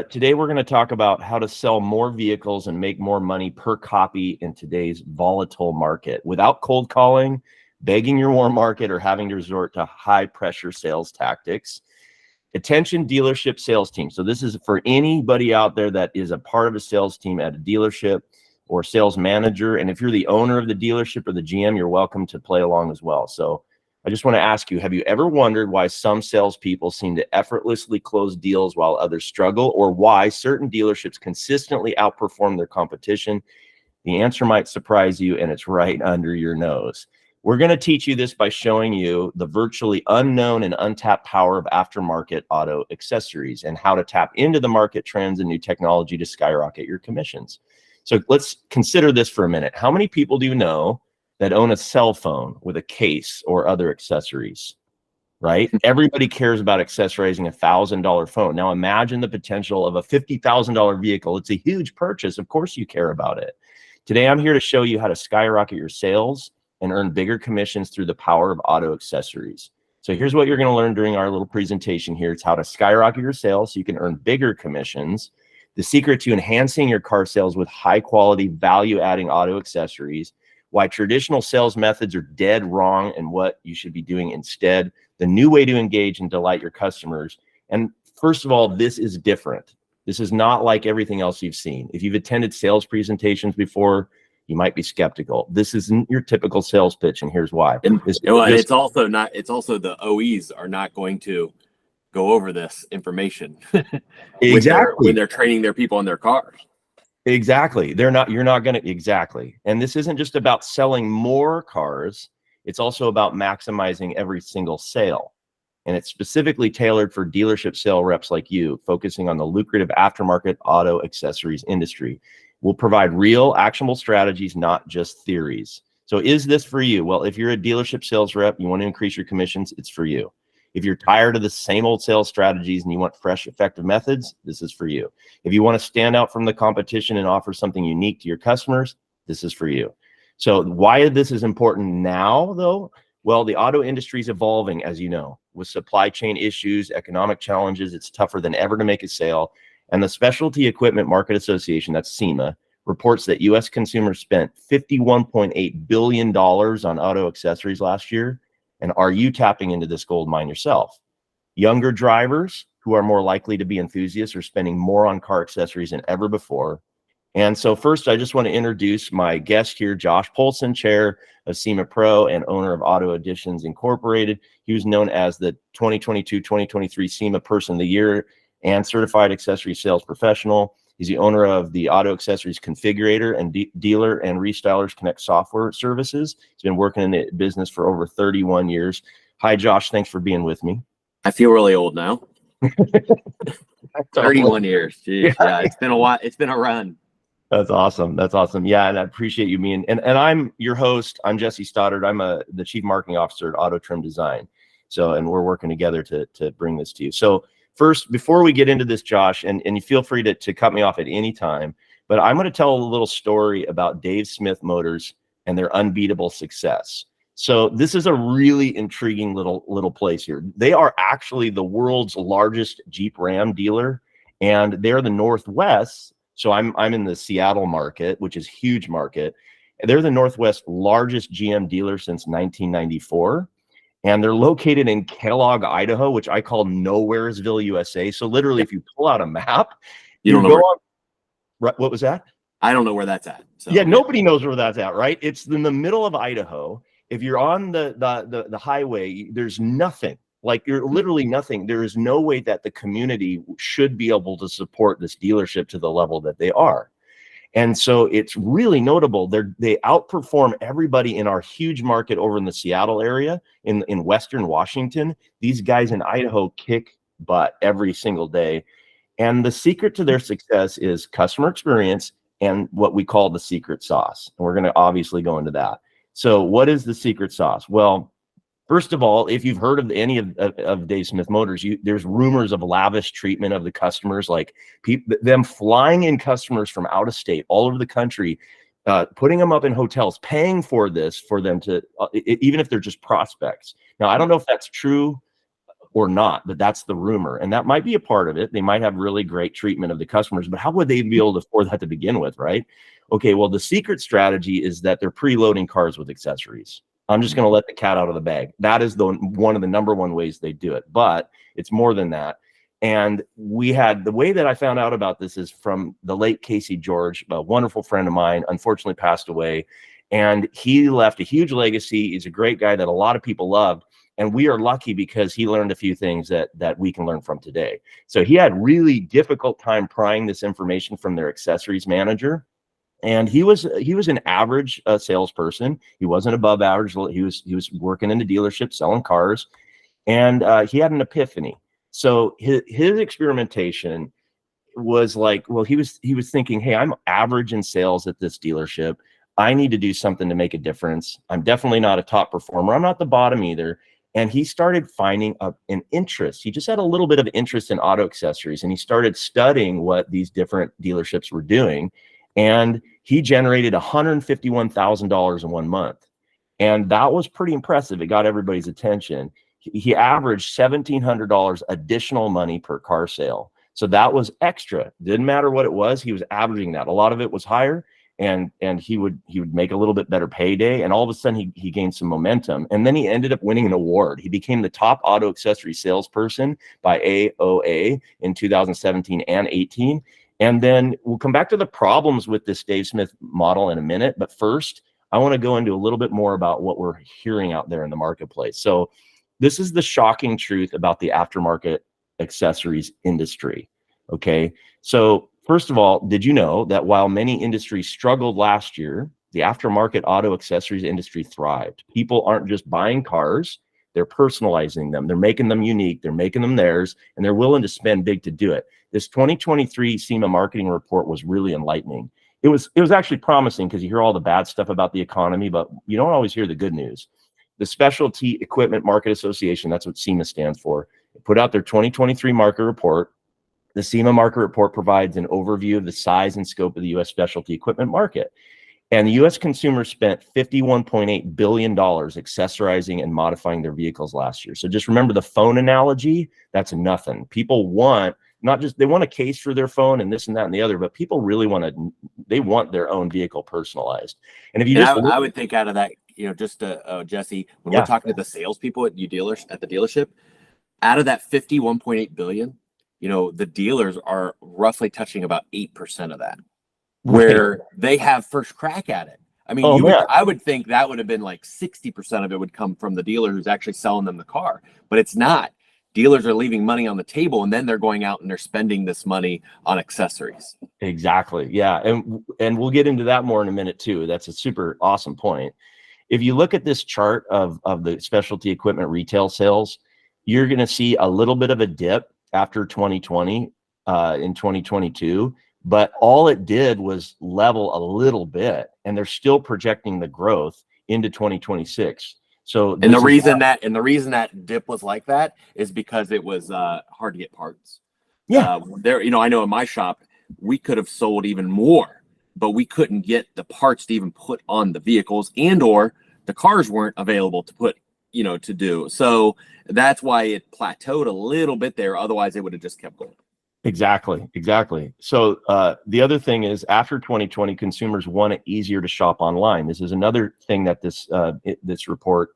Today we're going to talk about how to sell more vehicles and make more money per copy in today's volatile market without cold calling, begging your warm market, or having to resort to high pressure sales tactics. Attention dealership sales team. So this is for anybody out there that is a part of a sales team at a dealership or sales manager. And if you're the owner of the dealership or the GM, you're welcome to play along as well. So I just want to ask you, have you ever wondered why some salespeople seem to effortlessly close deals while others struggle, or why certain dealerships consistently outperform their competition? The answer might surprise you, and it's right under your nose. We're going to teach you this by showing you the virtually unknown and untapped power of aftermarket auto accessories and how to tap into the market trends and new technology to skyrocket your commissions. So let's consider this for a minute. How many people do you know that own a cell phone with a case or other accessories, right? Everybody cares about accessorizing a $1,000 phone. Now imagine the potential of a $50,000 vehicle. It's a huge purchase. Of course you care about it. Today, I'm here to show you how to skyrocket your sales and earn bigger commissions through the power of auto accessories. So here's what you're going to learn during our little presentation here. It's how to skyrocket your sales so you can earn bigger commissions, the secret to enhancing your car sales with high quality, value-adding auto accessories, why traditional sales methods are dead wrong and what you should be doing instead, the new way to engage and delight your customers. And first of all, this is different. This is not like everything else you've seen. If you've attended sales presentations before, you might be skeptical. This isn't your typical sales pitch, and here's why. It's also the OEs are not going to go over this information exactly when they're training their people in their cars. Exactly. You're not going to, exactly. And this isn't just about selling more cars. It's also about maximizing every single sale. And it's specifically tailored for dealership sale reps like you, focusing on the lucrative aftermarket auto accessories industry. We'll provide real actionable strategies, not just theories. So is this for you? Well, if you're a dealership sales rep, you want to increase your commissions, it's for you. If you're tired of the same old sales strategies and you want fresh, effective methods, this is for you. If you want to stand out from the competition and offer something unique to your customers, this is for you. So why this is important now, though? Well, the auto industry is evolving, as you know, with supply chain issues, economic challenges. It's tougher than ever to make a sale. And the Specialty Equipment Market Association, that's SEMA, reports that U.S. consumers spent $51.8 billion on auto accessories last year. And are you tapping into this gold mine yourself? Younger drivers who are more likely to be enthusiasts are spending more on car accessories than ever before. And so first, I just want to introduce my guest here, Josh Polson, chair of SEMA Pro and owner of Auto Editions Incorporated. He was known as the 2022-2023 SEMA Person of the Year and Certified Accessory Sales Professional. He's the owner of the Auto Accessories Configurator and Dealer and Restylers Connect software services. He's been working in the business for over 31 years. Hi, Josh. Thanks for being with me. I feel really old now. 31 years. Jeez, yeah, it's been a while. It's been a run. That's awesome. That's awesome. Yeah, and I appreciate you being. And I'm your host. I'm Jesse Stoddard. I'm the Chief Marketing Officer at Auto Trim Design. So, and we're working together to bring this to you. So, first, before we get into this, Josh, and you feel free to cut me off at any time, but I'm going to tell a little story about Dave Smith Motors and their unbeatable success. So this is a really intriguing little place here. They are actually the world's largest Jeep Ram dealer, and they're the Northwest. So I'm in the Seattle market, which is a huge market. They're the Northwest largest GM dealer since 1994. And they're located in Kellogg, Idaho, which I call Nowheresville, USA. So literally, if you pull out a map, you don't know right? What was that? I don't know where that's at. So, yeah, nobody knows where that's at, right? It's in the middle of Idaho. If you're on the highway, there's nothing. Like you're literally nothing. There is no way that the community should be able to support this dealership to the level that they are. And so it's really notable. They outperform everybody in our huge market over in the Seattle area, in Western Washington. These guys in Idaho kick butt every single day. And the secret to their success is customer experience and what we call the secret sauce. And we're going to obviously go into that. So what is the secret sauce? Well, first of all, if you've heard of any of Dave Smith Motors, there's rumors of lavish treatment of the customers, like them flying in customers from out of state, all over the country, putting them up in hotels, paying for this for them to, even if they're just prospects. Now, I don't know if that's true or not, but that's the rumor. And that might be a part of it. They might have really great treatment of the customers, but how would they be able to afford that to begin with, right? Okay, well, the secret strategy is that they're preloading cars with accessories. I'm just going to let the cat out of the bag. That is one of the number one ways they do it, but it's more than that. And the way that I found out about this is from the late Casey George, a wonderful friend of mine, unfortunately passed away. And he left a huge legacy. He's a great guy that a lot of people loved. And we are lucky because he learned a few things that we can learn from today. So he had really difficult time prying this information from their accessories manager. And he was an average salesperson. He wasn't above average. He was working in the dealership selling cars, and he had an epiphany. So his experimentation was like, well, he was thinking, hey, I'm average in sales at this dealership. I need to do something to make a difference. I'm definitely not a top performer. I'm not the bottom either. And he started finding an interest. He just had a little bit of interest in auto accessories, and he started studying what these different dealerships were doing. And he generated $151,000 in 1 month. And that was pretty impressive. It got everybody's attention. He averaged $1,700 additional money per car sale. So that was extra. Didn't matter what it was. He was averaging that. A lot of it was higher, and he would make a little bit better payday. And all of a sudden he gained some momentum. And then he ended up winning an award. He became the top auto accessory salesperson by AOA in 2017 and 18. And then we'll come back to the problems with this Dave Smith model in a minute. But first, I want to go into a little bit more about what we're hearing out there in the marketplace. So this is the shocking truth about the aftermarket accessories industry. Okay. So first of all, did you know that while many industries struggled last year, the aftermarket auto accessories industry thrived? People aren't just buying cars, they're personalizing them. They're making them unique. They're making them theirs, and they're willing to spend big to do it. This 2023 SEMA marketing report was really enlightening. It was actually promising because you hear all the bad stuff about the economy, but you don't always hear the good news. The Specialty Equipment Market Association, that's what SEMA stands for, put out their 2023 market report. The SEMA market report provides an overview of the size and scope of the U.S. specialty equipment market. And the U.S. consumers spent $51.8 billion accessorizing and modifying their vehicles last year. So just remember the phone analogy, that's nothing. People want, they want a case for their phone and this and that and the other, but people really they want their own vehicle personalized. And if you I would think out of that, Jesse, when we're talking to the salespeople at the dealership, out of that 51.8 billion, the dealers are roughly touching about 8% of that, where they have first crack at it. I mean, I would think that would have been like 60% of it would come from the dealer who's actually selling them the car, but it's not. Dealers are leaving money on the table, and then they're going out and they're spending this money on accessories. Exactly. Yeah. And we'll get into that more in a minute too. That's a super awesome point. If you look at this chart of the specialty equipment retail sales, you're going to see a little bit of a dip after 2020 in 2022. But all it did was level a little bit, and they're still projecting the growth into 2026. So, and the reason that dip was like that is because it was hard to get parts. Yeah, I know in my shop we could have sold even more, but we couldn't get the parts to even put on the vehicles, or the cars weren't available to put, to do. So that's why it plateaued a little bit there. Otherwise, it would have just kept going. Exactly. So the other thing is, after 2020, consumers want it easier to shop online. This is another thing that this report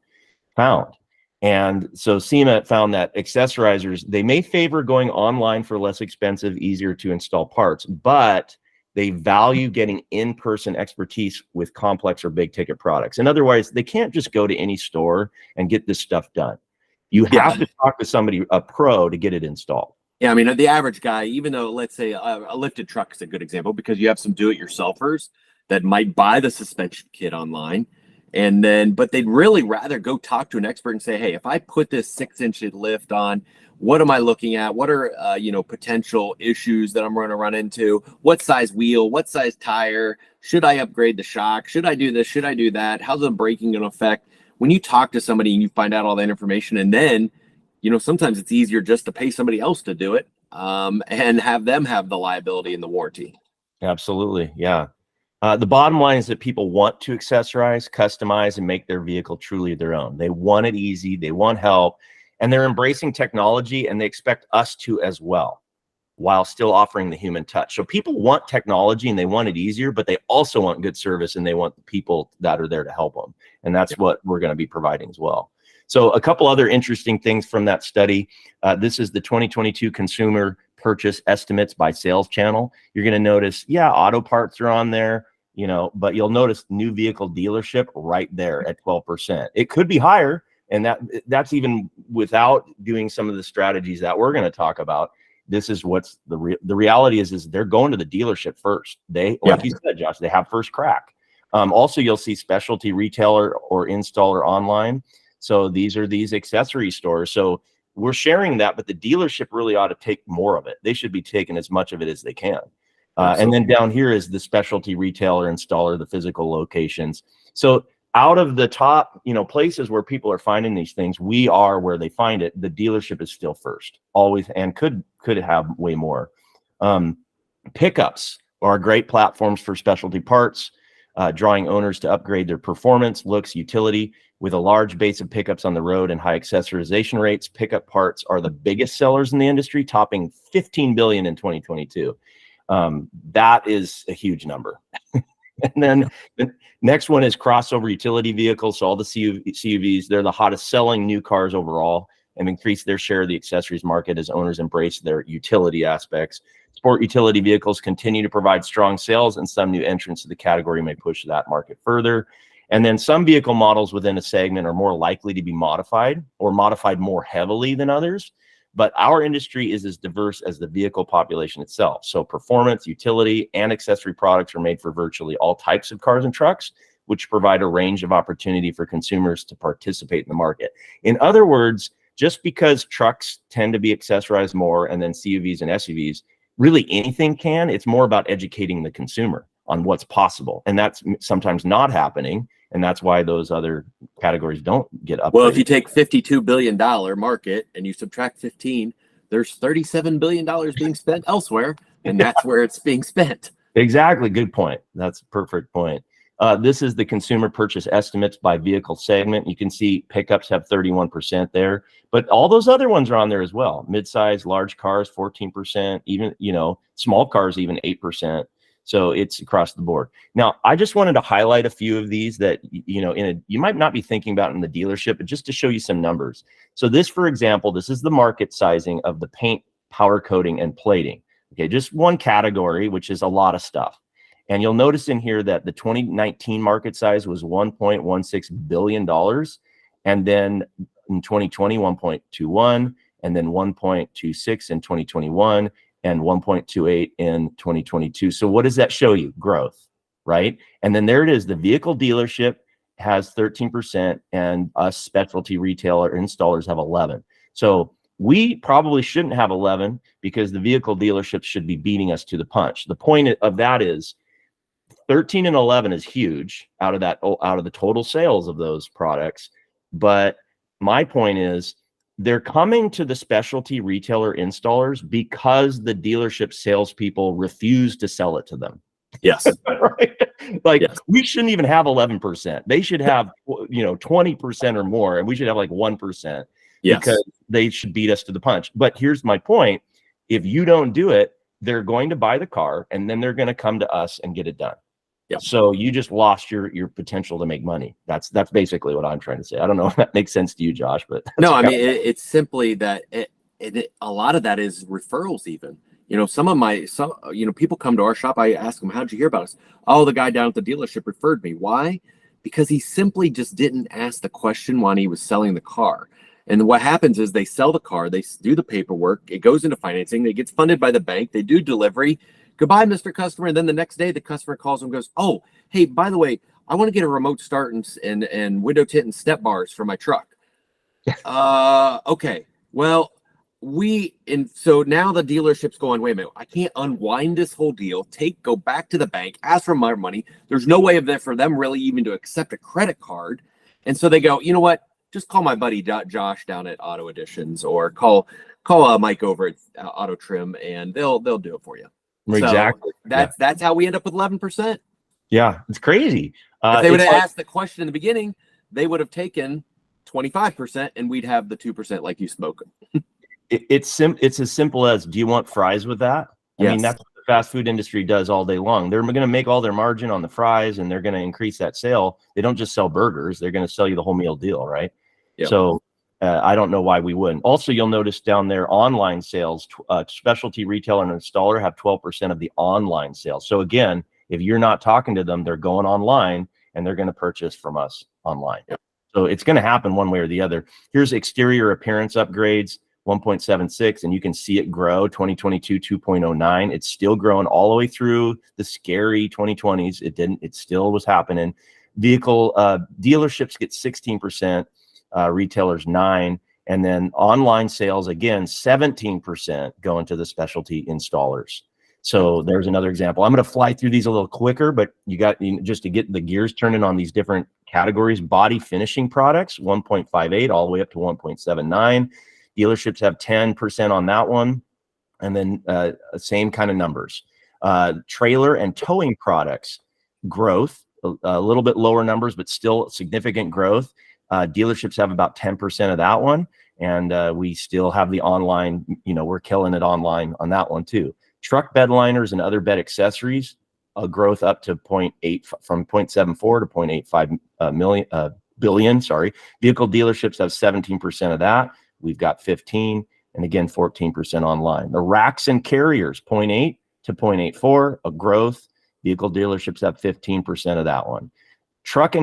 found. And so SEMA found that accessorizers, they may favor going online for less expensive, easier to install parts, but they value getting in-person expertise with complex or big ticket products. In other words, they can't just go to any store and get this stuff done. You have to talk to somebody, a pro, to get it installed. Yeah, I mean, the average guy, even though, let's say a lifted truck is a good example, because you have some do-it-yourselfers that might buy the suspension kit online, but they'd really rather go talk to an expert and say, hey, if I put this 6-inch lift on, what am I looking at? What are potential issues that I'm going to run into? What size wheel? What size tire? Should I upgrade the shock? Should I do this? Should I do that? How's the braking going to affect? When you talk to somebody and you find out all that information, and then sometimes it's easier just to pay somebody else to do it and have them have the liability and the warranty. Absolutely. Yeah. The bottom line is that people want to accessorize, customize, and make their vehicle truly their own. They want it easy. They want help. And they're embracing technology, and they expect us to as well, while still offering the human touch. So people want technology and they want it easier, but they also want good service, and they want the people that are there to help them. And that's what we're going to be providing as well. So a couple other interesting things from that study. This is the 2022 consumer purchase estimates by sales channel. You're going to notice, yeah, auto parts are on there, you know, but you'll notice new vehicle dealership right there at 12%. It could be higher, and that's even without doing some of the strategies that we're going to talk about. This is what's the reality is they're going to the dealership first. They, like you said, Josh, they have first crack. Also, you'll see specialty retailer or installer online. So these are these accessory stores. So we're sharing that, but the dealership really ought to take more of it. They should be taking as much of it as they can. And then down here is the specialty retailer, installer, the physical locations. So out of the top, you know, places where people are finding these things, we are where they find it. The dealership is still first, always, and could have way more. Pickups are great platforms for specialty parts, drawing owners to upgrade their performance, looks, utility. With a large base of pickups on the road and high accessorization rates, pickup parts are the biggest sellers in the industry, topping $15 billion in 2022. That is a huge number. And then the next one is crossover utility vehicles. So all the CUVs, they're the hottest selling new cars overall, and increase their share of the accessories market as owners embrace their utility aspects. Sport utility vehicles continue to provide strong sales, and some new entrants to the category may push that market further. And then some vehicle models within a segment are more likely to be modified, or modified more heavily than others. But our industry is as diverse as the vehicle population itself. So performance, utility, and accessory products are made for virtually all types of cars and trucks, which provide a range of opportunity for consumers to participate in the market. In other words, just because trucks tend to be accessorized more, and then CUVs and SUVs, really anything can. It's more about educating the consumer on what's possible. And that's sometimes not happening. And that's why those other categories don't get upgraded. Well, if you take $52 billion market and you subtract 15, there's $37 billion being spent elsewhere, and that's where it's being spent. Exactly. Good point. That's a perfect point. This is the consumer purchase estimates by vehicle segment. You can see pickups have 31% there, but all those other ones are on there as well. Midsize, large cars, 14%, even, you know, small cars, even 8%. So it's across the board. Now, I just wanted to highlight a few of these that, you know, you might not be thinking about in the dealership, but just to show you some numbers. So this, for example, this is the market sizing of the paint, powder coating, and plating. Okay, just one category, which is a lot of stuff. And you'll notice in here that the 2019 market size was $1.16 billion. And then in 2020, 1.21, and then 1.26 in 2021. And 1.28 in 2022. So what does that show you? Growth, right? And then there it is. The vehicle dealership has 13%, and us specialty retailer installers have 11. So we probably shouldn't have 11, because the vehicle dealerships should be beating us to the punch. The point of that is 13 and 11 is huge out of the total sales of those products. But my point is, they're coming to the specialty retailer installers because the dealership salespeople refuse to sell it to them. Yes. Right? Like, yes. We shouldn't even have 11%. They should have, you know, 20% or more, and we should have like 1%. Yes. Because they should beat us to the punch. But here's my point. If you don't do it, they're going to buy the car, and then they're going to come to us and get it done. Yep. So you just lost your potential to make money. That's basically what I'm trying to say. I don't know if that makes sense to you, Josh, but no, I mean, it's simply that a lot of that is referrals. Even, you know, some people come to our shop. I ask them, "How did you hear about us?" Oh, the guy down at the dealership referred me. Why? Because he simply just didn't ask the question when he was selling the car. And what happens is they sell the car, they do the paperwork, it goes into financing, it gets funded by the bank, they do delivery. Goodbye, Mr. Customer. And then the next day, the customer calls and goes, "Oh, hey, by the way, I want to get a remote start and window tint and step bars for my truck." Okay. Well, so now the dealership's going, "Wait a minute, I can't unwind this whole deal, go back to the bank, ask for my money. There's no way for them really even to accept a credit card." And so they go, "You know what? Just call my buddy Josh down at Auto Additions, or call Mike over at Auto Trim, and they'll do it for you." Exactly. So that's how we end up with 11%. Yeah, it's crazy. If they would have asked the question in the beginning, they would have taken 25%, and we'd have the 2% like you spoke. It's as simple as, do you want fries with that? I mean, that's what the fast food industry does all day long. They're going to make all their margin on the fries, and they're going to increase that sale. They don't just sell burgers. They're going to sell you the whole meal deal, right? Yep. So I don't know why we wouldn't. Also, you'll notice down there, online sales, specialty retailer and installer have 12% of the online sales. So again, if you're not talking to them, they're going online, and they're going to purchase from us online. Yep. So it's going to happen one way or the other. Here's exterior appearance upgrades, 1.76, and you can see it grow. 2022, 2.09. It's still growing all the way through the scary 2020s. It still was happening. Vehicle dealerships get 16%, retailers 9%, and then online sales, again, 17% going to the specialty installers. So there's another example. I'm going to fly through these a little quicker, but just to get the gears turning on these different categories. Body finishing products, 1.58 all the way up to 1.79. Dealerships have 10% on that one. And then same kind of numbers. Trailer and towing products, growth, a little bit lower numbers, but still significant growth. Dealerships have about 10% of that one. And we still have the online, we're killing it online on that one too. Truck bed liners and other bed accessories, a growth up to 0.8 from 0.74 to 0.85 billion. Vehicle dealerships have 17% of that. We've got 15, and again, 14% online. The racks and carriers, 0.8 to 0.84, a growth. Vehicle dealerships have 15% of that one. Truck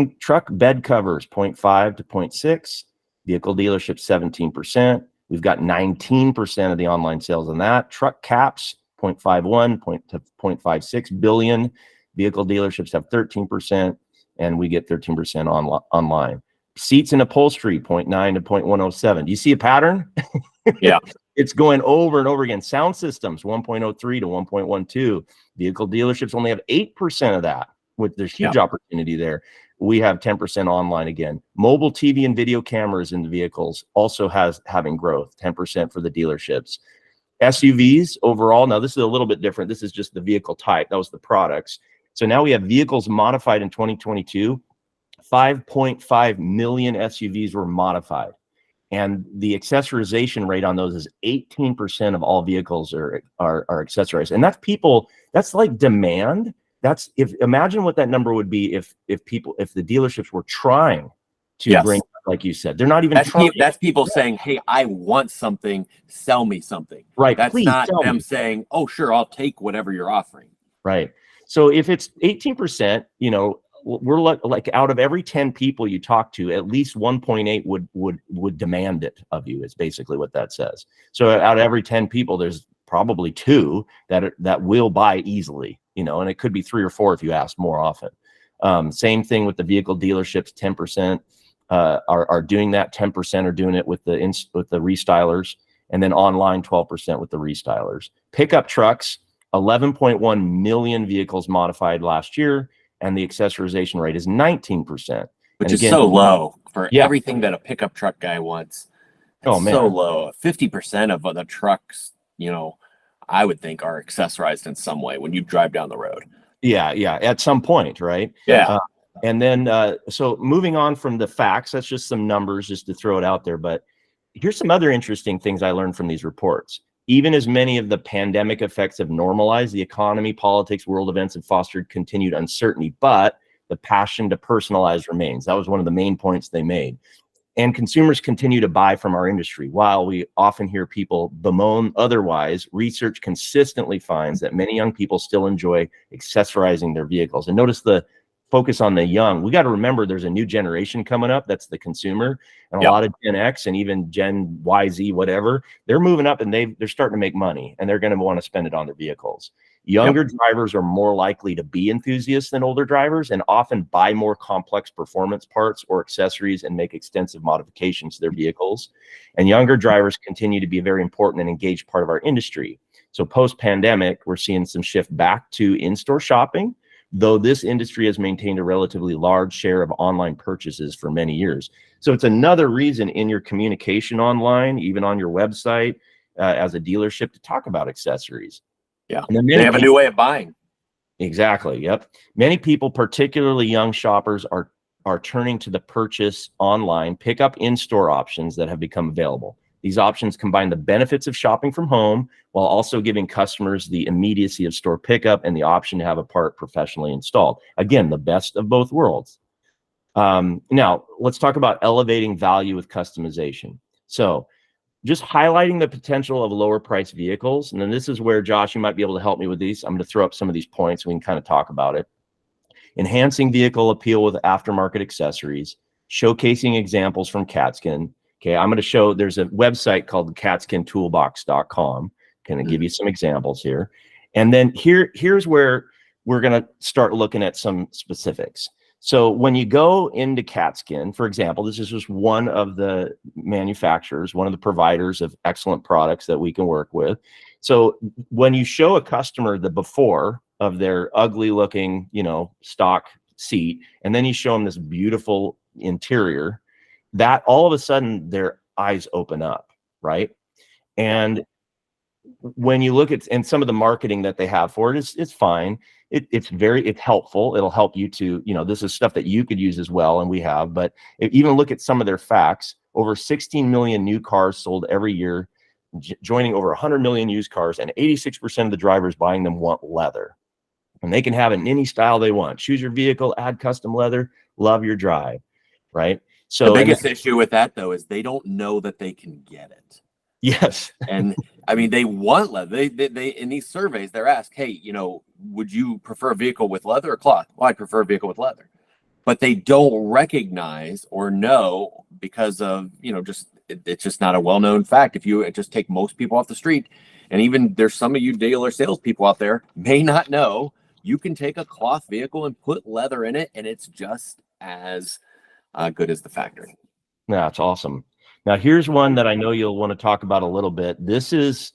bed covers, 0.5 to 0.6. Vehicle dealerships, 17%. We've got 19% of the online sales on that. Truck caps, 0.51 to 0.56 billion. Vehicle dealerships have 13%, and we get 13% online. Seats and upholstery, 0.9 to 0.107. Do you see a pattern? Yeah. It's going over and over again. Sound systems, 1.03 to 1.12. Vehicle dealerships only have 8% of that, with there's huge opportunity there. We have 10% online again. Mobile TV and video cameras in the vehicles also having growth, 10% for the dealerships. SUVs overall, now this is a little bit different. This is just the vehicle type. That was the products. So now we have vehicles modified in 2022. 5.5 million SUVs were modified. And the accessorization rate on those is 18% of all vehicles are accessorized. And that's like demand. Imagine what that number would be if the dealerships were trying to bring, like you said, they're not even trying. That's people saying, hey, I want something, sell me something. Right. That's not them saying, oh, sure, I'll take whatever you're offering. Right. So if it's 18%, we're like out of every 10 people you talk to, at least 1.8 would demand it of you, is basically what that says. So out of every 10 people, there's probably 2 that will buy easily, and it could be 3 or 4 if you ask more often. Same thing with the vehicle dealerships, 10% are doing that. 10% are doing it with the restylers, and then online 12% with the restylers. Pickup trucks, 11.1 million vehicles modified last year, and the accessorization rate is 19%, which is so low for everything that a pickup truck guy wants. It's so low. 50% of the trucks, I would think are accessorized in some way when you drive down the road. Yeah, at some point, right? Yeah. And then, so moving on from the facts, that's just some numbers just to throw it out there. But here's some other interesting things I learned from these reports. Even as many of the pandemic effects have normalized, the economy, politics, world events have fostered continued uncertainty, but the passion to personalize remains. That was one of the main points they made. And consumers continue to buy from our industry. While we often hear people bemoan otherwise, research consistently finds that many young people still enjoy accessorizing their vehicles. And notice the focus on the young. We got to remember there's a new generation coming up. That's the consumer, and a lot of Gen X and even Gen YZ, whatever, they're moving up and they're starting to make money, and they're going to want to spend it on their vehicles. Younger drivers are more likely to be enthusiasts than older drivers, and often buy more complex performance parts or accessories and make extensive modifications to their vehicles. And younger drivers continue to be a very important and engaged part of our industry. So post-pandemic, we're seeing some shift back to in-store shopping, though this industry has maintained a relatively large share of online purchases for many years. So it's another reason in your communication online, even on your website, as a dealership, to talk about accessories. Yeah, and then they have a new way of buying. Exactly. Yep. Many people, particularly young shoppers, are are turning to the purchase online, pickup in-store options that have become available. These options combine the benefits of shopping from home while also giving customers the immediacy of store pickup and the option to have a part professionally installed. Again, the best of both worlds. Now, let's talk about elevating value with customization. So just highlighting the potential of lower price vehicles. And then this is where, Josh, you might be able to help me with these. I'm going to throw up some of these points. We can kind of talk about it. Enhancing vehicle appeal with aftermarket accessories, showcasing examples from Catskin. Okay, I'm going to show, there's a website called catskintoolbox.com. Going to give you some examples here. And then here's where we're going to start looking at some specifics. So when you go into Catskin, for example, this is just one of the manufacturers, one of the providers of excellent products that we can work with. So when you show a customer the before of their ugly looking, stock seat, and then you show them this beautiful interior, that all of a sudden their eyes open up, right? And when you look at, and some of the marketing that they have for it, it's fine. It's helpful. It'll help you to, this is stuff that you could use as well, and we have, but even look at some of their facts. Over 16 million new cars sold every year, joining over 100 million used cars, and 86% of the drivers buying them want leather. And they can have it in any style they want. Choose your vehicle, add custom leather, love your drive, right? So the biggest issue with that, though, is they don't know that they can get it. Yes. And I mean, they want leather. They in these surveys, they're asked, hey, would you prefer a vehicle with leather or cloth? Well, I prefer a vehicle with leather. But they don't recognize or know because of, it's just not a well-known fact. If you just take most people off the street, and even there's some of you dealer salespeople out there may not know, you can take a cloth vehicle and put leather in it, and it's just as good as the factory. That's awesome. Now, here's one that I know you'll want to talk about a little bit. This is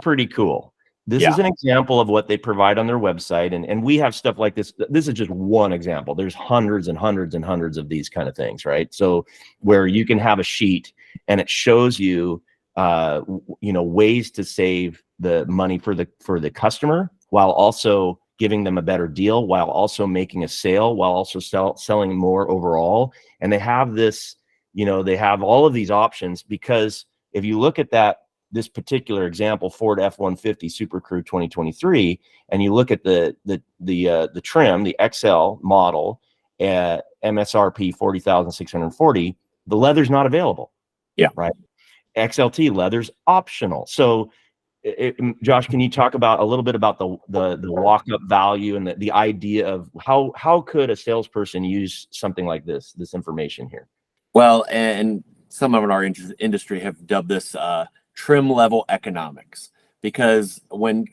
pretty cool. This is an example of what they provide on their website. And we have stuff like this. This is just one example. There's hundreds and hundreds and hundreds of these kind of things, right? So where you can have a sheet and it shows you, ways to save the money for the customer while also giving them a better deal, while also making a sale, while also selling more overall. And they have this, they have all of these options, because if you look at this particular example, Ford F-150 Super Crew 2023, and you look at the trim, the XL model, MSRP 40,640, the leather's not available. Yeah. Right. XLT leather's optional. So, Josh, can you talk about a little bit about the walk-up value and the idea of how could a salesperson use something like this information here? Well, and some of our industry have dubbed this trim level economics, because when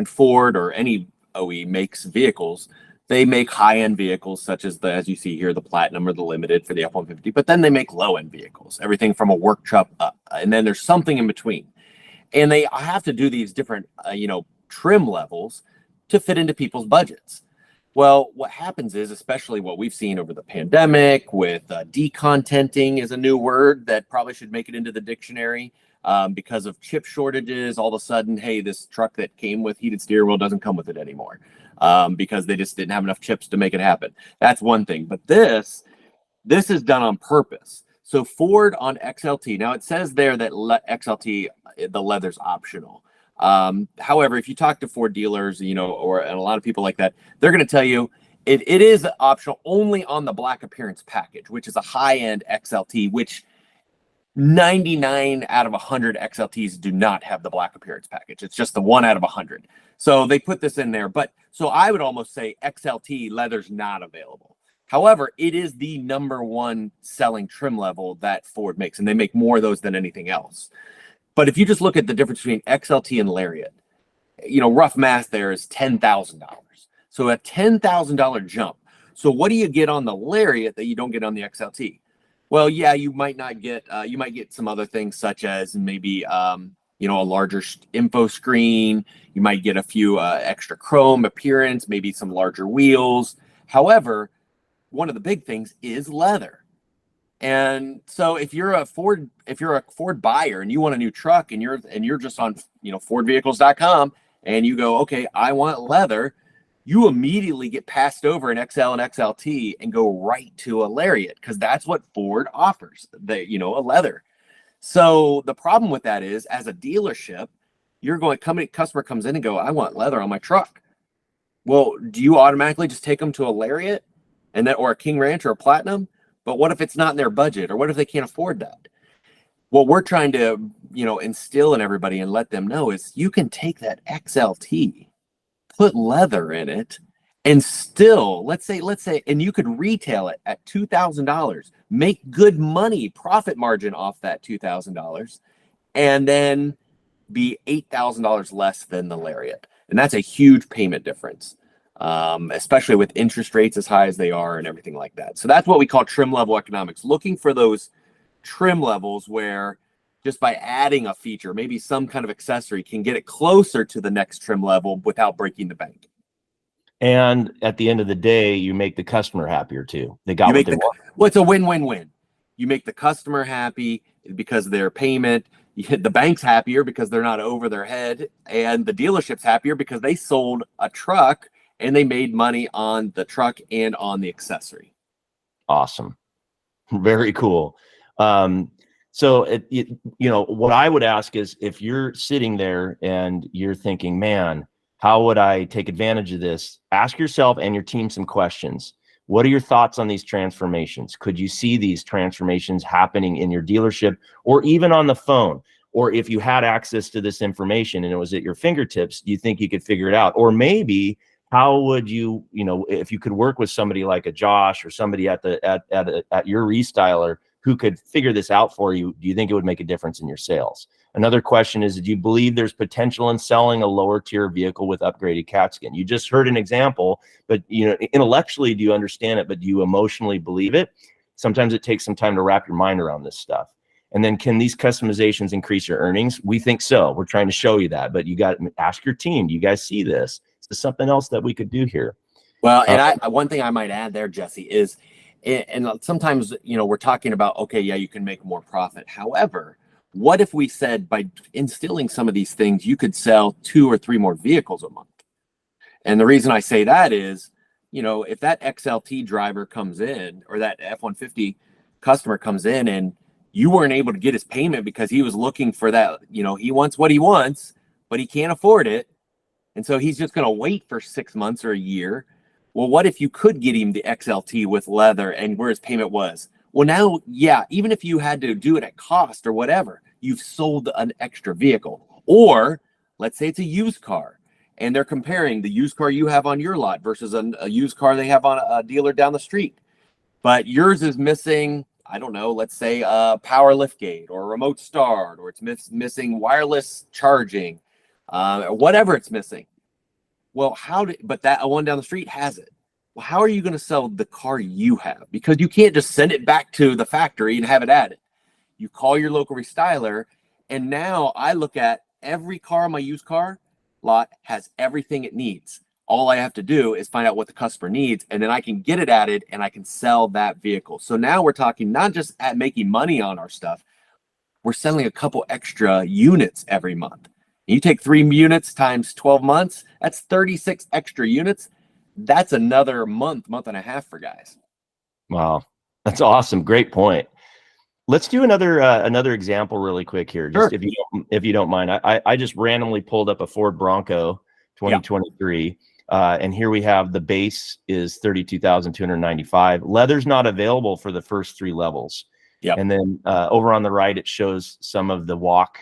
Ford or any OE makes vehicles, they make high-end vehicles such as as you see here, the Platinum or the Limited for the F-150, but then they make low-end vehicles, everything from a work truck up, and then there's something in between. And they have to do these different, trim levels to fit into people's budgets. Well, what happens is, especially what we've seen over the pandemic with decontenting is a new word that probably should make it into the dictionary, because of chip shortages. All of a sudden, hey, this truck that came with heated steering wheel doesn't come with it anymore, because they just didn't have enough chips to make it happen. That's one thing. But this is done on purpose. So Ford on XLT, now it says there that XLT, the leather's optional. However, if you talk to Ford dealers, and a lot of people like that, they're going to tell you it is optional only on the black appearance package, which is a high-end XLT, which 99 out of 100 XLTs do not have the black appearance package. It's just the 1 out of 100. So they put this in there. But so I would almost say XLT leather's not available. However, it is the #1 selling trim level that Ford makes, and they make more of those than anything else. But if you just look at the difference between XLT and Lariat, rough math there is $10,000. So a $10,000 jump. So what do you get on the Lariat that you don't get on the XLT? Well, yeah, you might not get, you might get some other things such as maybe, a larger info screen. You might get a few extra chrome appearance, maybe some larger wheels. However, one of the big things is leather. And so if you're a Ford buyer and you want a new truck and you're just on, FordVehicles.com and you go, okay, I want leather, you immediately get passed over an XL and XLT and go right to a Lariat, because that's what Ford offers, a leather. So the problem with that is, as a dealership, customer comes in and go, I want leather on my truck. Well, do you automatically just take them to a Lariat or a King Ranch or a Platinum? But what if it's not in their budget, or what if they can't afford that? What we're trying to, instill in everybody and let them know is, you can take that XLT, put leather in it, and still, let's say, and you could retail it at $2,000, make good money, profit margin off that $2,000, and then be $8,000 less than the Lariat. And that's a huge payment difference, especially with interest rates as high as they are and everything like that. So that's what we call trim level economics, looking for those trim levels where just by adding a feature, maybe some kind of accessory, can get it closer to the next trim level without breaking the bank. And at the end of the day, you make the customer happier too. They got what they want. Well, it's a win-win-win. You make the customer happy because of their payment. The bank's happier because they're not over their head, and the dealership's happier because they sold a truck and they made money on the truck and on the accessory. Awesome. Very cool. So what I would ask is, if you're sitting there and you're thinking, man, how would I take advantage of this? Ask yourself and your team some questions. What are your thoughts on these transformations? Could you see these transformations happening in your dealership, or even on the phone? Or if you had access to this information and it was at your fingertips, do you think you could figure it out? Or maybe, how would you, if you could work with somebody like a Josh or somebody at your restyler who could figure this out for you, do you think it would make a difference in your sales? Another question is, do you believe there's potential in selling a lower tier vehicle with upgraded cat skin? You just heard an example, but intellectually, do you understand it? But do you emotionally believe it? Sometimes it takes some time to wrap your mind around this stuff. And then, can these customizations increase your earnings? We think so. We're trying to show you that, but you got to ask your team. Do you guys see this? Is there something else that we could do here? Well, and one thing I might add there, Jesse, is, and sometimes, we're talking about, okay, yeah, you can make more profit. However, what if we said, by instilling some of these things, you could sell 2 or 3 more vehicles a month? And the reason I say that is, if that XLT driver comes in, or that F-150 customer comes in, and you weren't able to get his payment because he was looking for that, he wants what he wants, but he can't afford it. And so he's just going to wait for 6 months or a year. Well, what if you could get him the XLT with leather and where his payment was? Well, now, yeah, even if you had to do it at cost or whatever, you've sold an extra vehicle. Or let's say it's a used car, and they're comparing the used car you have on your lot versus a used car they have on a dealer down the street. But yours is missing, I don't know, let's say a power lift gate or a remote start, or it's missing wireless charging, or whatever it's missing. Well, but that one down the street has it. Well, how are you going to sell the car you have? Because you can't just send it back to the factory and have it added. You call your local restyler, and now I look at every car on my used car lot has everything it needs. All I have to do is find out what the customer needs, and then I can get it added and I can sell that vehicle. So now we're talking not just at making money on our stuff, we're selling a couple extra units every month. You take 3 units times 12 months, that's 36 extra units. That's another month and a half for guys. Wow, that's awesome. Great point. Let's do another example really quick here. Just Sure. if you don't mind. I just randomly pulled up a Ford Bronco 2023. And here we have the base is $32,295. Leather's not available for the first 3 levels. Yeah. And then over on the right, it shows some of the walk.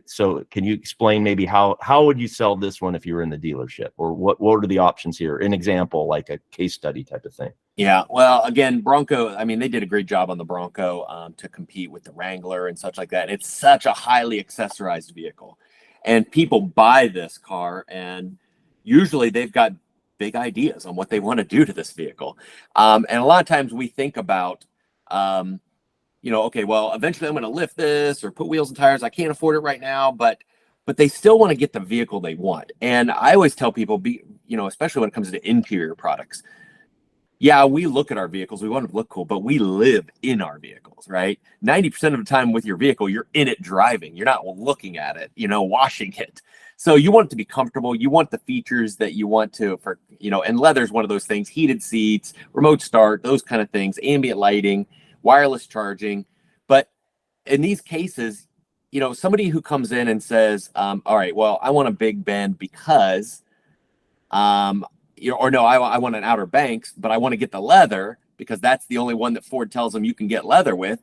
So can you explain maybe how would you sell this one if you were in the dealership, or what are the options here? An example, like a case study type of thing. Yeah, well, again, Bronco, I mean, they did a great job on the Bronco to compete with the Wrangler and such like that. It's such a highly accessorized vehicle, and people buy this car, and usually they've got big ideas on what they want to do to this vehicle. And a lot of times we think about, okay, well, eventually I'm going to lift this or put wheels and tires. I can't afford it right now, but they still want to get the vehicle they want. And I always tell people, especially when it comes to interior products, yeah, we look at our vehicles, we want them to look cool, but we live in our vehicles, right? 90% of the time with your vehicle, you're in it driving. You're not looking at it, washing it. So you want it to be comfortable. You want the features that you want to, for, you know, and leather's one of those things, heated seats, remote start, those kind of things, ambient lighting, wireless charging. But in these cases, you know, somebody who comes in and says, all right, well, I want a big bend because, you know, or no, I want an Outer Banks, but I want to get the leather because that's the only one that Ford tells them you can get leather with.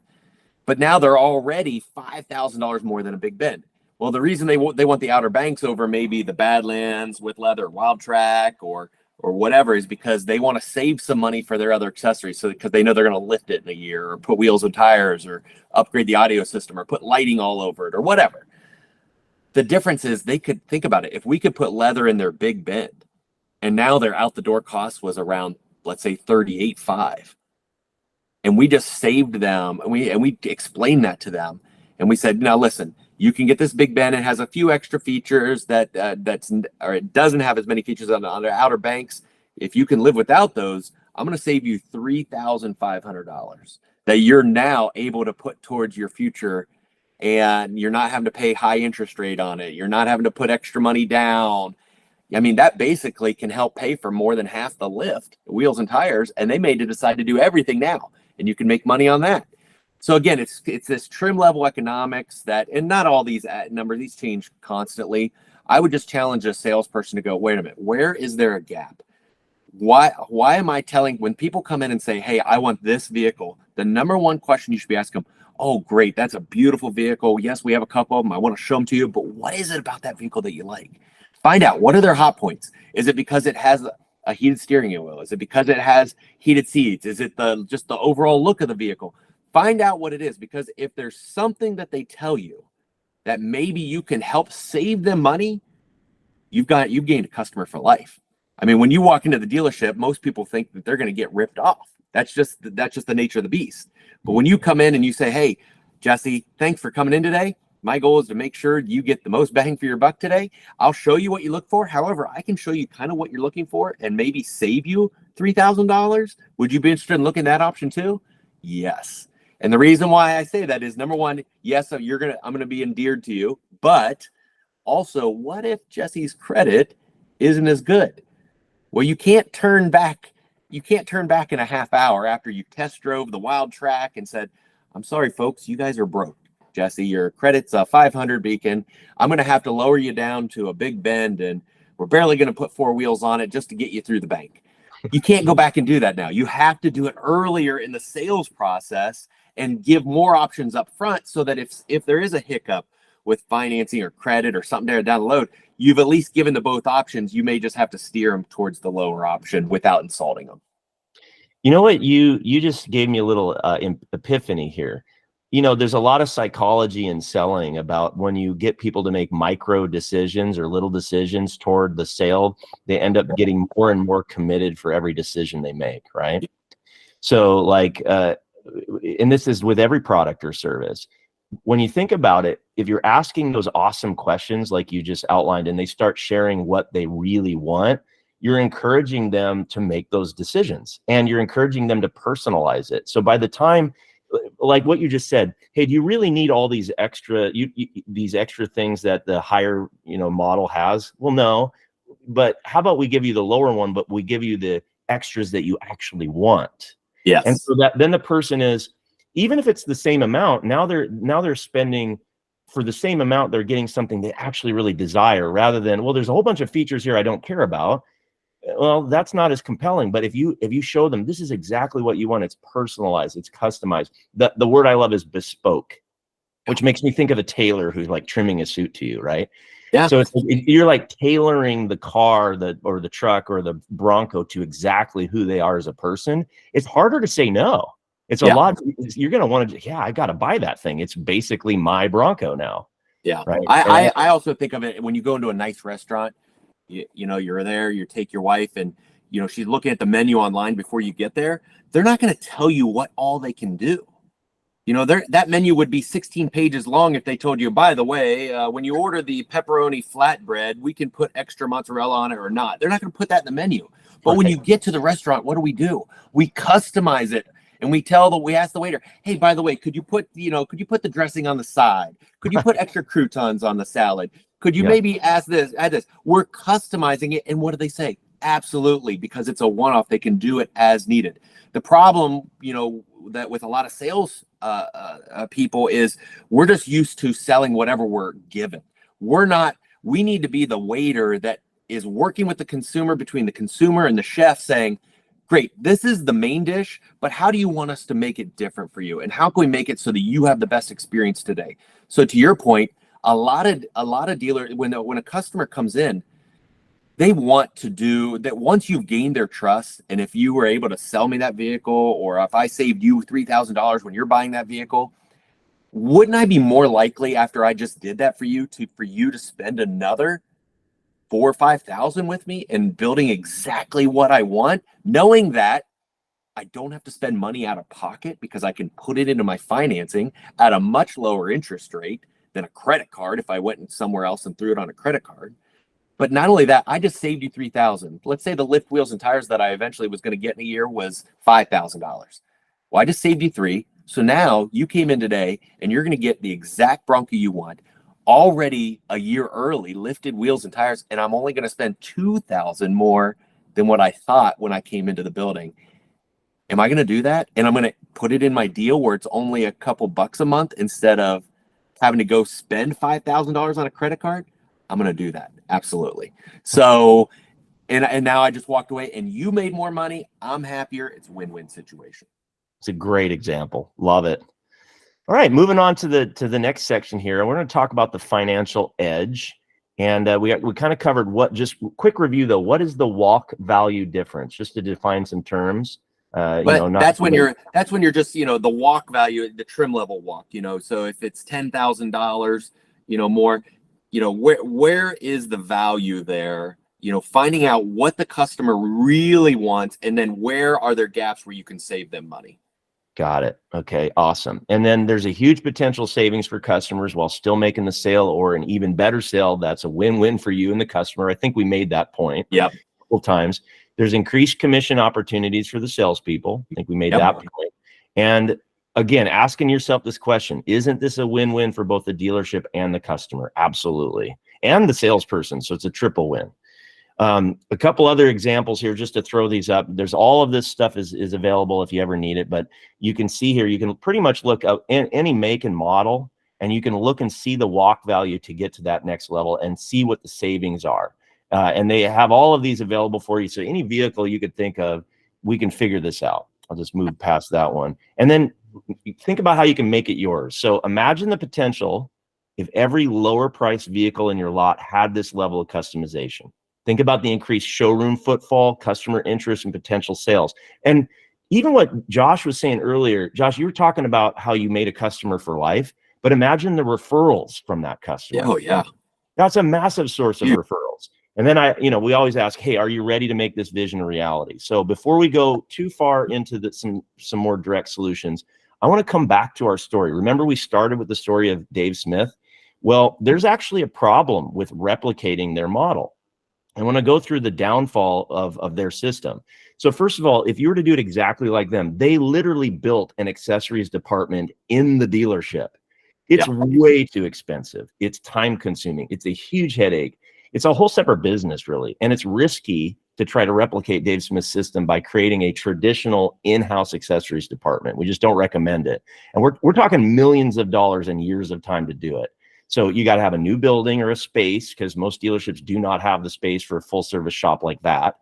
But now they're already $5,000 more than a big bend. Well, the reason they want the Outer Banks over maybe the Badlands with leather, Wild Track, or whatever, is because they want to save some money for their other accessories. So because they know they're going to lift it in a year, or put wheels and tires, or upgrade the audio system, or put lighting all over it, or whatever. The difference is, they could think about it. If we could put leather in their big bend, and now their out the door cost was around, let's say, $38,500, and we just saved them, and we explained that to them, and we said, now listen, you can get this big bend. It has a few extra features that or it doesn't have as many features on the Outer Banks. If you can live without those, I'm going to save you $3,500 that you're now able to put towards your future, and you're not having to pay high interest rate on it. You're not having to put extra money down. I mean, that basically can help pay for more than half the lift, the wheels and tires, and they made to decide to do everything now, and you can make money on that. So again, it's this trim level economics that, and not all these numbers, these change constantly. I would just challenge a salesperson to go, wait a minute, where is there a gap? Why am I telling, when people come in and say, hey, I want this vehicle, the number one question you should be asking them, oh, great, that's a beautiful vehicle. Yes, we have a couple of them. I want to show them to you, but what is it about that vehicle that you like? Find out, what are their hot points? Is it because it has a heated steering wheel? Is it because it has heated seats? Is it just the overall look of the vehicle? Find out what it is, because if there's something that they tell you that maybe you can help save them money, you've gained a customer for life. I mean, when you walk into the dealership, most people think that they're going to get ripped off. That's just the nature of the beast. But when you come in and you say, hey, Jesse, thanks for coming in today. My goal is to make sure you get the most bang for your buck today. I'll show you what you look for. However, I can show you kind of what you're looking for and maybe save you $3,000. Would you be interested in looking at that option too? Yes. And the reason why I say that is, number one, yes, I'm going to be endeared to you, but also, what if Jesse's credit isn't as good? Well, you can't turn back. You can't turn back in a half hour after you test drove the Wild Track and said, I'm sorry, folks, you guys are broke. Jesse, your credit's a 500 beacon. I'm going to have to lower you down to a big bend, and we're barely going to put four wheels on it just to get you through the bank. You can't go back and do that now. You have to do it earlier in the sales process and give more options up front, so that if there is a hiccup with financing or credit or something there down the road, you've at least given the both options. You may just have to steer them towards the lower option without insulting them. You know what? You just gave me a little epiphany here. You know, there's a lot of psychology in selling about when you get people to make micro decisions or little decisions toward the sale, they end up getting more and more committed for every decision they make, right? So like, and this is with every product or service. When you think about it, if you're asking those awesome questions like you just outlined, and they start sharing what they really want, you're encouraging them to make those decisions, and you're encouraging them to personalize it. So by the time, like what you just said, hey, do you really need all these extra these extra things that the higher model has? Well, no, but how about we give you the lower one, but we give you the extras that you actually want. Yes. And so that then the person is, even if it's the same amount, now they're spending for the same amount, they're getting something they actually really desire, rather than, well, there's a whole bunch of features here I don't care about. Well, that's not as compelling. But if you show them this is exactly what you want, it's personalized, it's customized. The word I love is bespoke, which makes me think of a tailor who's like trimming a suit to you, right? Yeah. So you're like tailoring the car, or the truck, or the Bronco to exactly who they are as a person. It's harder to say no. It's a lot. You're going to want to, yeah, I got to buy that thing. It's basically my Bronco now. Yeah. Right. I also think of it when you go into a nice restaurant, you know, you're there, you take your wife, and, she's looking at the menu online before you get there. They're not going to tell you what all they can do. That menu would be 16 pages long if they told you, by the way, when you order the pepperoni flatbread, we can put extra mozzarella on it or not. They're not going to put that in the menu. But when you get to the restaurant, what do? We customize it. and we ask the waiter, hey, by the way, could you put the dressing on the side? Could you put extra croutons on the salad? Could you maybe add this? We're customizing it. And what do they say? Absolutely, because it's a one-off. They can do it as needed. The problem, that with a lot of sales people is we're just used to selling whatever we're given. We need to be the waiter that is working with the consumer, between the consumer and the chef, saying, great, this is the main dish, but how do you want us to make it different for you? And how can we make it so that you have the best experience today? So to your point, a lot of dealers, when a customer comes in, they want to do that. Once you've gained their trust, and if you were able to sell me that vehicle, or if I saved you $3,000 when you're buying that vehicle, wouldn't I be more likely, after I just did that for you, to spend another $4,000 or $5,000 with me and building exactly what I want, knowing that I don't have to spend money out of pocket because I can put it into my financing at a much lower interest rate than a credit card if I went somewhere else and threw it on a credit card. But not only that, I just saved you $3,000. Let's say the lift, wheels, and tires that I eventually was going to get in a year was $5,000. Well, I just saved you $3,000. So now you came in today and you're going to get the exact Bronco you want, already a year early, lifted wheels and tires, and I'm only going to spend $2,000 more than what I thought when I came into the building. Am I going to do that? And I'm going to put it in my deal where it's only a couple bucks a month instead of having to go spend $5,000 on a credit card? I'm going to do that. Absolutely. So, and now I just walked away and you made more money. I'm happier. It's a win-win situation. It's a great example. Love it. All right, moving on to the next section here. We're going to talk about the financial edge. And we kind of covered just quick review though. What is the walk value difference? Just to define some terms. That's when you're just, the walk value, the trim level walk, so if it's $10,000, more, where is the value there? Finding out what the customer really wants, and then where are there gaps where you can save them money. Got it. Okay, awesome. And then there's a huge potential savings for customers while still making the sale, or an even better sale. That's a win-win for you and the customer. I think we made that point a couple times. There's increased commission opportunities for the salespeople. I think we made that point. And again, asking yourself this question, isn't this a win-win for both the dealership and the customer? Absolutely. And the salesperson. So it's a triple win. A couple other examples here, just to throw these up. There's all of this stuff is available if you ever need it, but you can see here, you can pretty much look up any make and model, and you can look and see the walk value to get to that next level and see what the savings are. And they have all of these available for you. So any vehicle you could think of, we can figure this out. I'll just move past that one. And then think about how you can make it yours. So imagine the potential if every lower priced vehicle in your lot had this level of customization. Think about the increased showroom footfall, customer interest, and potential sales. And even what Josh was saying earlier, Josh, you were talking about how you made a customer for life, but imagine the referrals from that customer. Oh, yeah. That's a massive source of referrals. And then we always ask, hey, are you ready to make this vision a reality? So before we go too far into some more direct solutions, I want to come back to our story. Remember, we started with the story of Dave Smith. Well, there's actually a problem with replicating their model. I want to go through the downfall of their system. So first of all, if you were to do it exactly like them, they literally built an accessories department in the dealership. It's way too expensive. It's time consuming. It's a huge headache. It's a whole separate business, really. And it's risky to try to replicate Dave Smith's system by creating a traditional in-house accessories department. We just don't recommend it. And we're talking millions of dollars and years of time to do it. So you got to have a new building or a space, because most dealerships do not have the space for a full service shop like that.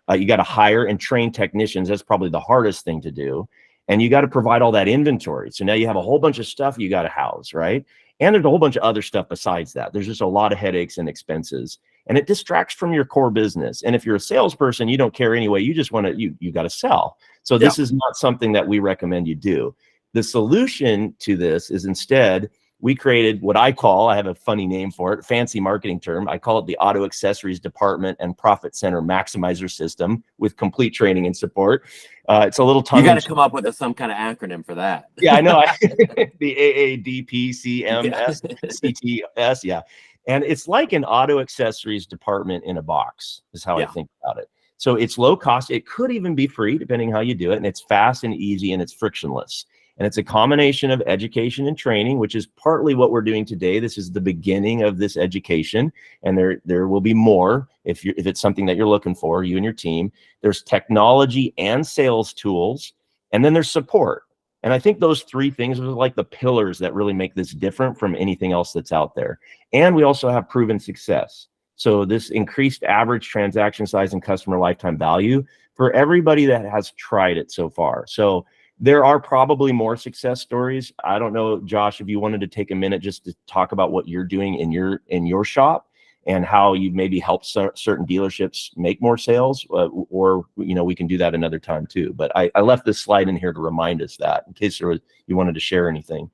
You got to hire and train technicians. That's probably the hardest thing to do. And you got to provide all that inventory. So now you have a whole bunch of stuff you got to house, right? And there's a whole bunch of other stuff besides that. There's just a lot of headaches and expenses, and it distracts from your core business. And if you're a salesperson, you don't care anyway. You just want to, you got to sell. So this is not something that we recommend you do. The solution to this is instead, we created what I have a funny name for it, fancy marketing term. I call it the Auto Accessories Department and Profit Center Maximizer System, with complete training and support. It's a little tongue. You got to come up with some kind of acronym for that. Yeah, I know. The AADPCMS, Yeah. And it's like an auto accessories department in a box is how I think about it. So it's low cost. It could even be free, depending how you do it. And it's fast and easy and it's frictionless. And it's a combination of education and training, which is partly what we're doing today. This is the beginning of this education. And there will be more if it's something that you're looking for, you and your team. There's technology and sales tools, and then there's support. And I think those three things are like the pillars that really make this different from anything else that's out there. And we also have proven success. So this increased average transaction size and customer lifetime value for everybody that has tried it so far. So there are probably more success stories. I don't know, Josh, if you wanted to take a minute just to talk about what you're doing in your shop and how you maybe help certain dealerships make more sales, or we can do that another time too. But I left this slide in here to remind us that in case you wanted to share anything.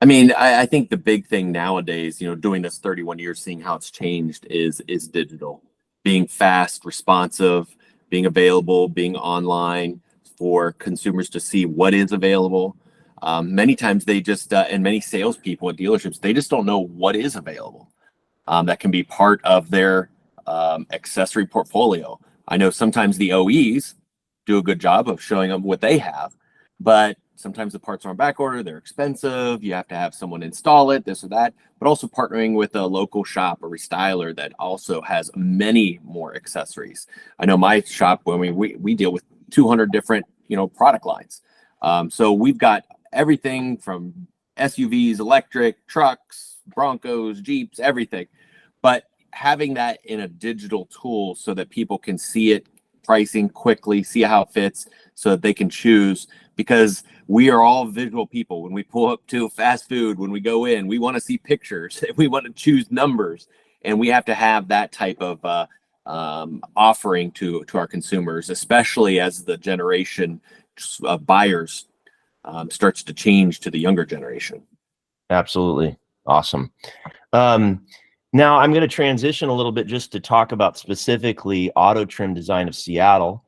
I mean, I think the big thing nowadays, doing this 31 years, seeing how it's changed is digital, being fast, responsive, being available, being online for consumers to see what is available. Many times they just, and many salespeople at dealerships, they just don't know what is available. That can be part of their accessory portfolio. I know sometimes the OEs do a good job of showing them what they have, but sometimes the parts are on back order, they're expensive, you have to have someone install it, this or that, but also partnering with a local shop, a restyler that also has many more accessories. I know my shop, when we deal with 200 different, product lines. So we've got everything from SUVs, electric, trucks, Broncos, Jeeps, everything. But having that in a digital tool so that people can see it, pricing quickly, see how it fits, so that they can choose, because we are all visual people. When we pull up to fast food, when we go in, we want to see pictures, we want to choose numbers, and we have to have that type of offering to our consumers, especially as the generation of buyers starts to change to the younger generation. Absolutely. Awesome. Now I'm going to transition a little bit just to talk about specifically Auto Trim Design of Seattle,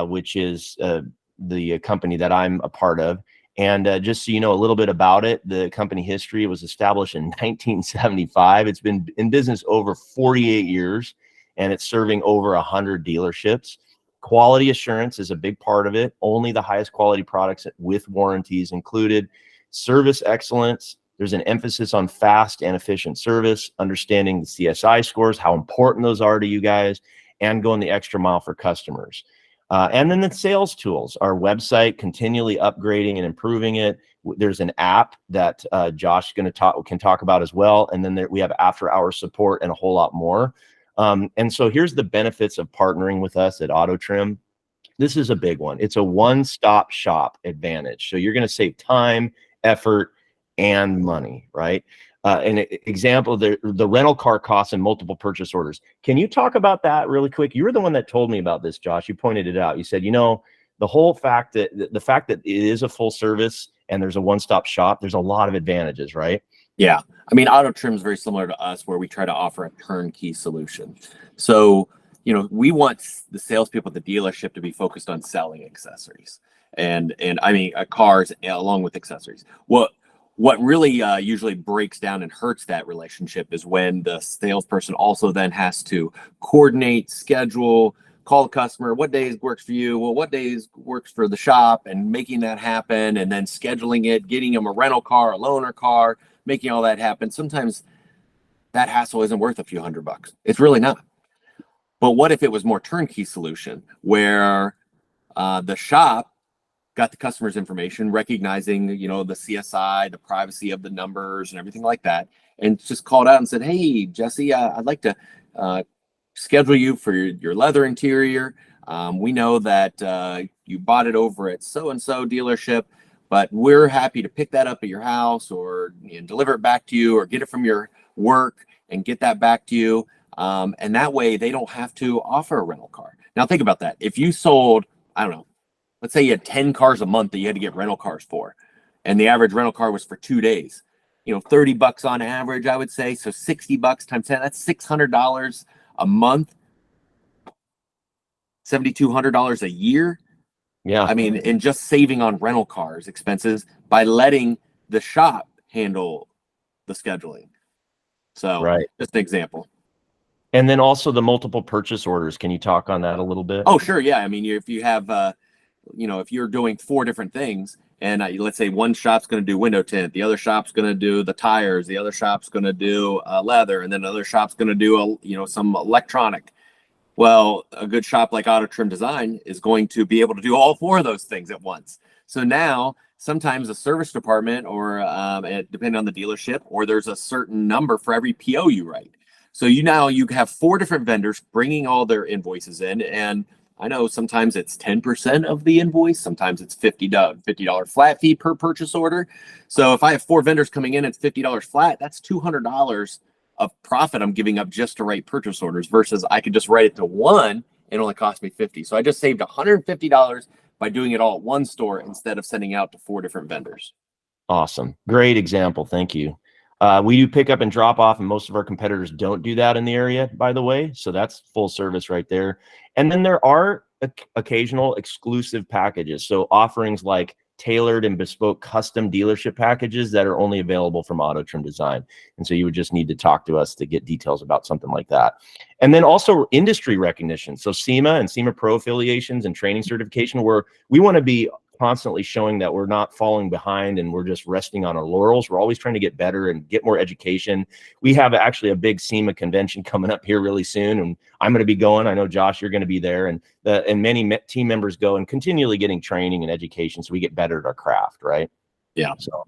which is the company that I'm a part of. And just so you know a little bit about it, the company history was established in 1975. It's been in business over 48 years, and it's serving over 100 dealerships. Quality assurance is a big part of it. Only the highest quality products with warranties included. Service excellence. There's an emphasis on fast and efficient service, understanding the CSI scores, how important those are to you guys, and going the extra mile for customers. And then the sales tools, our website, continually upgrading and improving it. There's an app that Josh can talk about as well. And then we have after-hour support and a whole lot more. And so here's the benefits of partnering with us at Auto Trim. This is a big one. It's a one-stop shop advantage. So you're going to save time, effort, and money, right? An example, the rental car costs and multiple purchase orders. Can you talk about that really quick? You were the one that told me about this, Josh. You pointed it out. You said, the fact that it is a full service and there's a one-stop shop, there's a lot of advantages, right? Yeah. I mean, Auto Trim is very similar to us, where we try to offer a turnkey solution. So, we want the salespeople at the dealership to be focused on selling accessories and I mean, cars along with accessories. What really usually breaks down and hurts that relationship is when the salesperson also then has to coordinate, schedule, call the customer, what days works for you? Well, what days works for the shop, and making that happen, and then scheduling it, getting them a rental car, a loaner car, making all that happen. Sometimes that hassle isn't worth a few $100. It's really not. But what if it was more turnkey solution, where the shop got the customer's information, recognizing, the CSI, the privacy of the numbers and everything like that, and just called out and said, "Hey, Jesse, I'd like to schedule you for your leather interior. We know that you bought it over at so-and-so dealership, but we're happy to pick that up at your house, or deliver it back to you, or get it from your work and get that back to you." And that way they don't have to offer a rental car. Now think about that. If you sold, I don't know, let's say you had 10 cars a month that you had to get rental cars for, and the average rental car was for 2 days, $30 on average, I would say. So $60 times 10, that's $600 a month, $7,200 a year. Yeah. I mean, and just saving on rental cars expenses by letting the shop handle the scheduling. So right. just an example. And then also the multiple purchase orders. Can you talk on that a little bit? Oh, sure. Yeah. I mean, if you have, if you're doing 4 different things, and let's say one shop's going to do window tint, the other shop's going to do the tires, the other shop's going to do leather, and then another shop's going to do some electronic. Well, a good shop like Auto Trim Design is going to be able to do all 4 of those things at once. So now sometimes a service department, or depending on the dealership, or there's a certain number for every PO you write. So you have 4 different vendors bringing all their invoices in, and I know sometimes it's 10% of the invoice, sometimes it's $50 flat fee per purchase order. So if I have 4 vendors coming in, it's $50 flat. That's $200 of profit I'm giving up just to write purchase orders, versus I could just write it to one. It only cost me $50. So I just saved $150 by doing it all at one store instead of sending out to 4 different vendors. Awesome. Great example. Thank you. We do pick up and drop off, and most of our competitors don't do that in the area, by the way. So that's full service right there. And then there are occasional exclusive packages. So offerings like tailored and bespoke custom dealership packages that are only available from Auto Trim Design. And so you would just need to talk to us to get details about something like that. And then also industry recognition. So SEMA and SEMA Pro affiliations and training certification, where we want to be constantly showing that we're not falling behind and we're just resting on our laurels. We're always trying to get better and get more education. We have actually a big SEMA convention coming up here really soon, and I'm going to be going. I know, Josh, you're going to be there, and many team members go, and continually getting training and education so we get better at our craft, right? Yeah. So,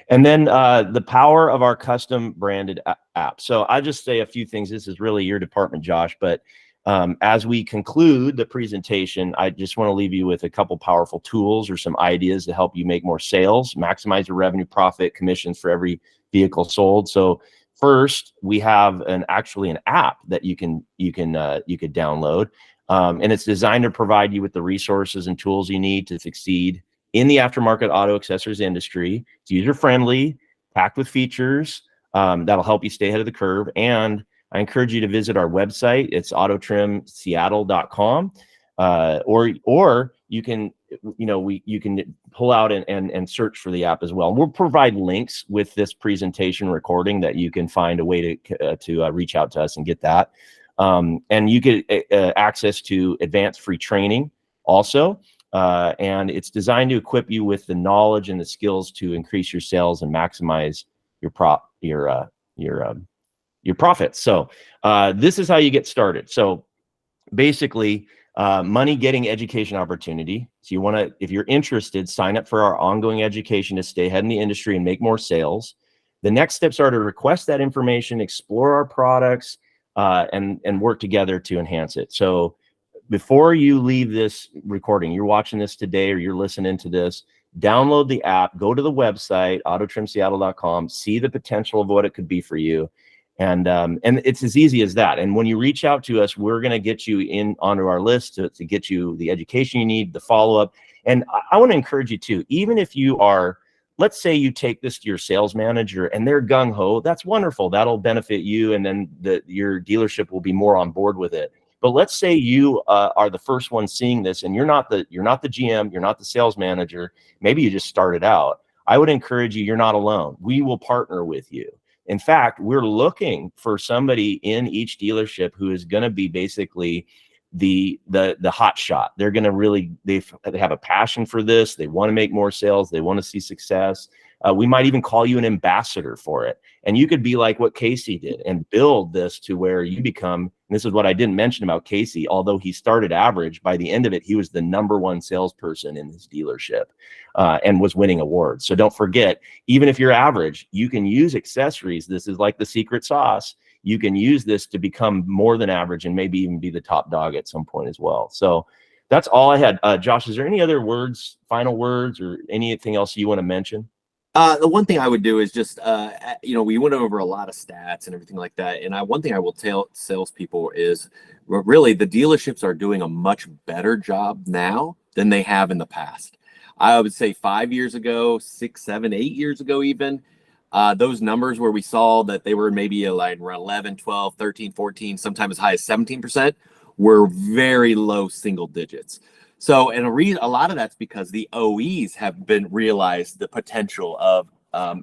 and then the power of our custom branded app. So I just say a few things. This is really your department, Josh, but as we conclude the presentation, I just want to leave you with a couple powerful tools or some ideas to help you make more sales, maximize your revenue, profit, commissions for every vehicle sold. So first, we have actually an app that you could download, and it's designed to provide you with the resources and tools you need to succeed in the aftermarket auto accessories industry. It's user friendly, packed with features that'll help you stay ahead of the curve. And I encourage you to visit our website. It's autotrimseattle.com, or you can, you can pull out and search for the app as well. And we'll provide links with this presentation recording that you can find a way to reach out to us and get that. And you get access to advanced free training also. And it's designed to equip you with the knowledge and the skills to increase your sales and maximize your profits. So this is how you get started. So basically, money getting education opportunity. So you want to, if you're interested, sign up for our ongoing education to stay ahead in the industry and make more sales. The next steps are to request that information, explore our products, and work together to enhance it. So before you leave this recording, you're watching this today or you're listening to this, download the app, go to the website, autotrimseattle.com, see the potential of what it could be for you. And it's as easy as that. And when you reach out to us, we're going to get you onto our list to get you the education you need, the follow-up. And I want to encourage you too, even if you are, let's say you take this to your sales manager and they're gung-ho, that's wonderful. That'll benefit you. And then your dealership will be more on board with it. But let's say you are the first one seeing this and you're not the GM, you're not the sales manager. Maybe you just started out. I would encourage you, you're not alone. We will partner with you. In fact, we're looking for somebody in each dealership who is going to be basically the hot shot. They're going to really, they have a passion for this. They want to make more sales. They want to see success. We might even call you an ambassador for it. And you could be like what Casey did and build this to where you become, and this is what I didn't mention about Casey, although he started average, by the end of it, he was the #1 salesperson in his dealership and was winning awards. So don't forget, even if you're average, you can use accessories. This is like the secret sauce. You can use this to become more than average and maybe even be the top dog at some point as well. So that's all I had. Josh, is there any other words, final words, or anything else you want to mention? The one thing I would do is just, we went over a lot of stats and everything like that. And one thing I will tell salespeople is really the dealerships are doing a much better job now than they have in the past. I would say 5 years ago, 6, 7, 8 years ago, even those numbers where we saw that they were maybe like around 11, 12, 13, 14, sometimes as high as 17%, were very low single digits. So, and a lot of that's because the OEs have been realized the potential of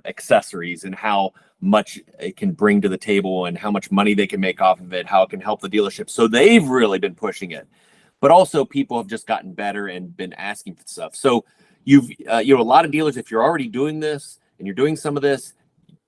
accessories and how much it can bring to the table and how much money they can make off of it, how it can help the dealership. So they've really been pushing it. But also people have just gotten better and been asking for stuff. So you've, a lot of dealers, if you're already doing this and you're doing some of this,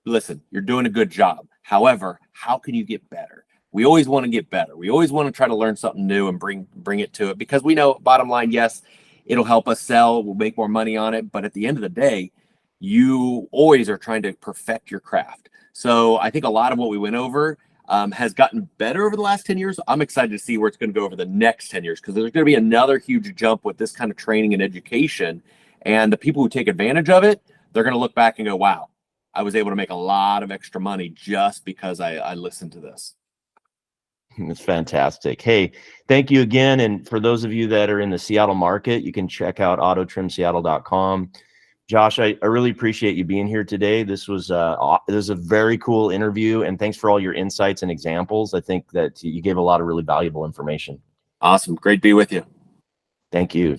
listen, you're doing a good job. However, how can you get better? We always want to get better. We always want to try to learn something new and bring it to it, because we know, bottom line, yes, it'll help us sell. We'll make more money on it. But at the end of the day, you always are trying to perfect your craft. So I think a lot of what we went over has gotten better over the last 10 years. I'm excited to see where it's going to go over the next 10 years, because there's going to be another huge jump with this kind of training and education. And the people who take advantage of it, they're going to look back and go, wow, I was able to make a lot of extra money just because I listened to this. It's fantastic. Hey, thank you again. And for those of you that are in the Seattle market, you can check out autotrimseattle.com. Josh, I really appreciate you being here today. This was a very cool interview, and thanks for all your insights and examples. I think that you gave a lot of really valuable information. Awesome. Great to be with you. Thank you.